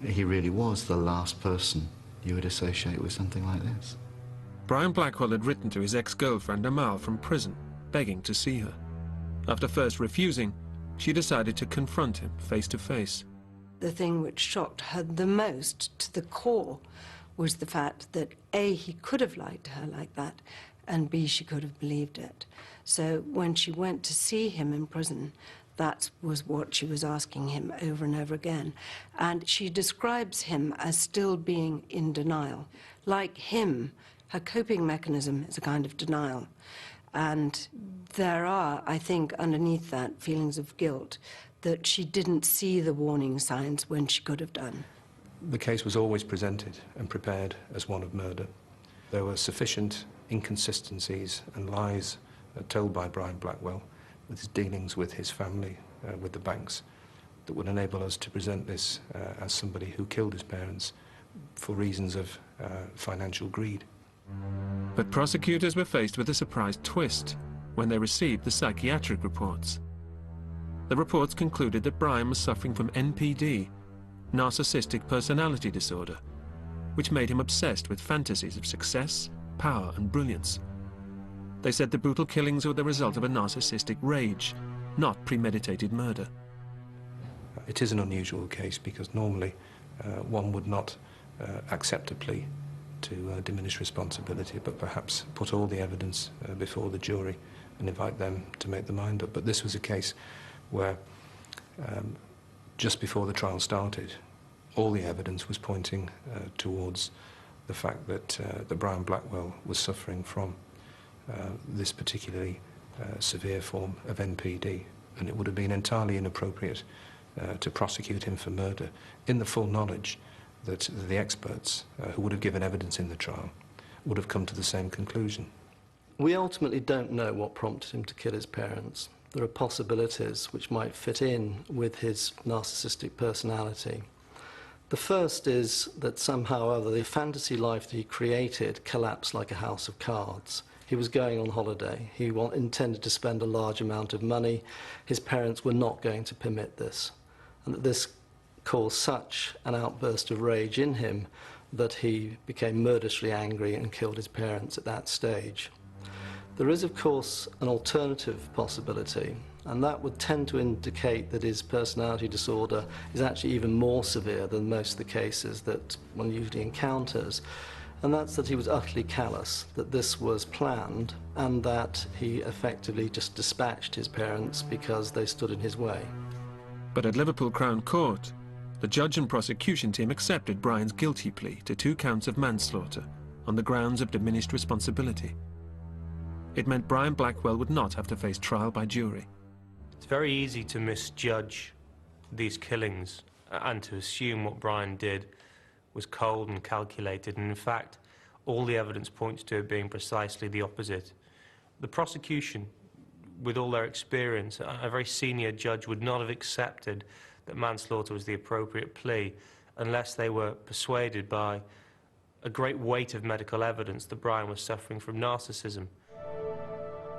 he really was the last person you would associate with something like this. Brian Blackwell had written to his ex-girlfriend Amal from prison, begging to see her. After first refusing, she decided to confront him face to face. The thing which shocked her the most to the core was the fact that A, he could have lied to her like that, and B, she could have believed it. So when she went to see him in prison, that was what she was asking him over and over again. And she describes him as still being in denial. Like him, her coping mechanism is a kind of denial. And there are, I think, underneath that, feelings of guilt that she didn't see the warning signs when she could have done. The case was always presented and prepared as one of murder. There were sufficient inconsistencies and lies told by Brian Blackwell with his dealings with his family, with the banks, that would enable us to present this as somebody who killed his parents for reasons of financial greed. But prosecutors were faced with a surprise twist when they received the psychiatric reports. The reports concluded that Brian was suffering from NPD, narcissistic personality disorder, which made him obsessed with fantasies of success, power, and brilliance. They said the brutal killings were the result of a narcissistic rage, not premeditated murder. It is an unusual case because normally one would not accept a plea to diminish responsibility, but perhaps put all the evidence before the jury and invite them to make their mind up. But this was a case where just before the trial started, all the evidence was pointing towards the fact that Brian Blackwell was suffering from this particularly severe form of NPD, and it would have been entirely inappropriate to prosecute him for murder in the full knowledge that the experts who would have given evidence in the trial would have come to the same conclusion. We ultimately don't know what prompted him to kill his parents. There are possibilities which might fit in with his narcissistic personality. The first is that somehow or other the fantasy life that he created collapsed like a house of cards. He was going on holiday. He intended to spend a large amount of money. His parents were not going to permit this. And that this caused such an outburst of rage in him that he became murderously angry and killed his parents at that stage. There is, of course, an alternative possibility, and that would tend to indicate that his personality disorder is actually even more severe than most of the cases that one usually encounters, and that's that he was utterly callous, that this was planned, and that he effectively just dispatched his parents because they stood in his way. But at Liverpool Crown Court, the judge and prosecution team accepted Brian's guilty plea to 2 counts of manslaughter on the grounds of diminished responsibility. It meant Brian Blackwell would not have to face trial by jury. It's very easy to misjudge these killings and to assume what Brian did was cold and calculated, and in fact, all the evidence points to it being precisely the opposite. The prosecution, with all their experience, a very senior judge would not have accepted that manslaughter was the appropriate plea unless they were persuaded by a great weight of medical evidence that Brian was suffering from narcissism.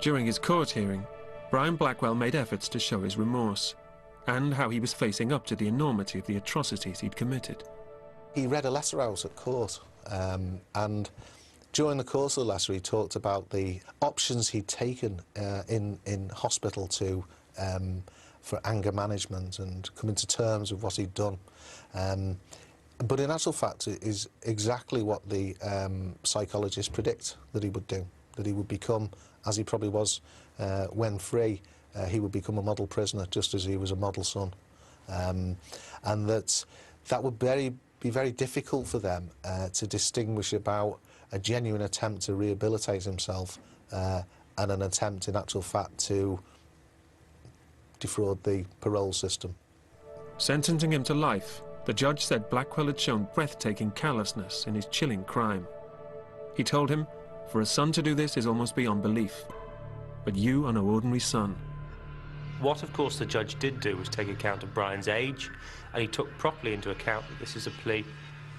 During his court hearing, Brian Blackwell made efforts to show his remorse and how he was facing up to the enormity of the atrocities he'd committed. He read a letter out at court, and during the course of the letter he talked about the options he'd taken in hospital for anger management and coming to terms with what he'd done. But in actual fact, it is exactly what the psychologists predict that he would do, that he would become, as he probably was when free, he would become a model prisoner just as he was a model son. And that would be very difficult for them to distinguish about a genuine attempt to rehabilitate himself and an attempt in actual fact to defraud the parole system. Sentencing him to life, the judge said Blackwell had shown breathtaking callousness in his chilling crime. He told him, "For a son to do this is almost beyond belief. But you are no ordinary son." What, of course, the judge did do was take account of Brian's age, and he took properly into account that this is a plea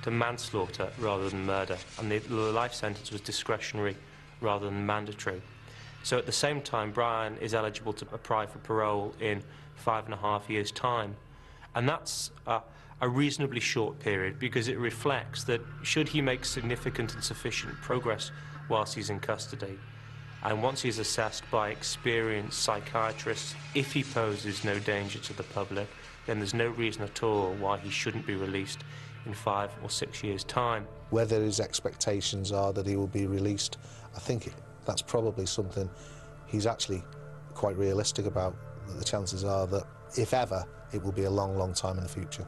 to manslaughter rather than murder, and the life sentence was discretionary rather than mandatory. So at the same time, Brian is eligible to apply for parole in 5.5 years' time. And that's a a reasonably short period, because it reflects that should he make significant and sufficient progress whilst he's in custody, and once he's assessed by experienced psychiatrists, if he poses no danger to the public, then there's no reason at all why he shouldn't be released in 5 or 6 years' time. Whether his expectations are that he will be released, I think that's probably something he's actually quite realistic about. The chances are that, if ever, it will be a long, long time in the future.